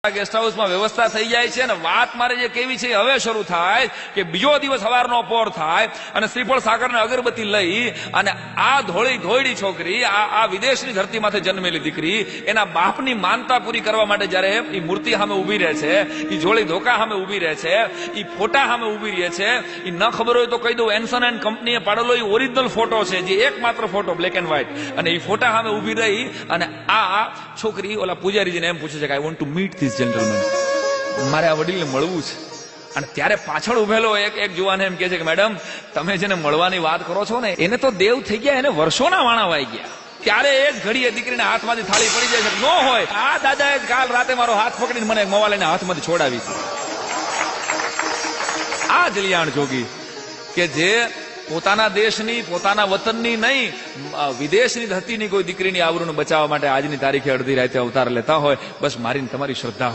Guest house में व्यवस्था थई जाय छे ने वात मारे जे केवी छे हवे शरू थाय के बीजो दिवस सवारनो पोर थाय अने श्रीफळ सागर ने अगरबत्ती लई अने आ धोળી ધોયડી छोकरी आ विदेशनी धरतीमांथी जन्मेली दीकरी एना बापनी मानता पूरी करवा माटे ज्यारे ई मूर्ति सामे ऊभी रहे छे, ई जोड़ी धोका सामे ऊभी रहे छे, ई फोटा सामे ऊभी रहे छे, ई न खबर होय तो कही दो एनसन एंड कंपनीए पाडेलो ई ओरिजिनल फोटो छे, जे एकमात्र फोटो ब्लेक एंड व्हाइट अने ई फोटा सामे ऊभी रही अने आ छोकरी ओला पूजारीजीने एम पूछे छे के I want to meet this gentlemen, मारे आ वडीलने मळवुं छे। અને ત્યારે પાછળ ઉભેલો એક જુવાન એમ કહે છે કે મેડમ તમે જેને મળવાની વાત કરો છો ને એને તો દેવ થઈ ગયા, એને વર્ષોના વાણા વાઈ ગયા। ત્યારે એક ઘડીએ દીકરીના હાથમાંથી થાળી પડી જાય છે, નો હોય આ દાદાએ કાલ રાતે મારો હાથ પકડીને મને મોવા લઈને હાથમાંથી છોડાવી છે। આ જલિયાણ જોગી કે જે પોતાના દેશની પોતાના વતનની નહીં વિદેશની ધરતીની કોઈ દીકરીની આબરૂને બચાવવા માટે આજની તારીખે અડધી રાતે અવતાર લેતા હોય, બસ મારી તમારી શ્રદ્ધા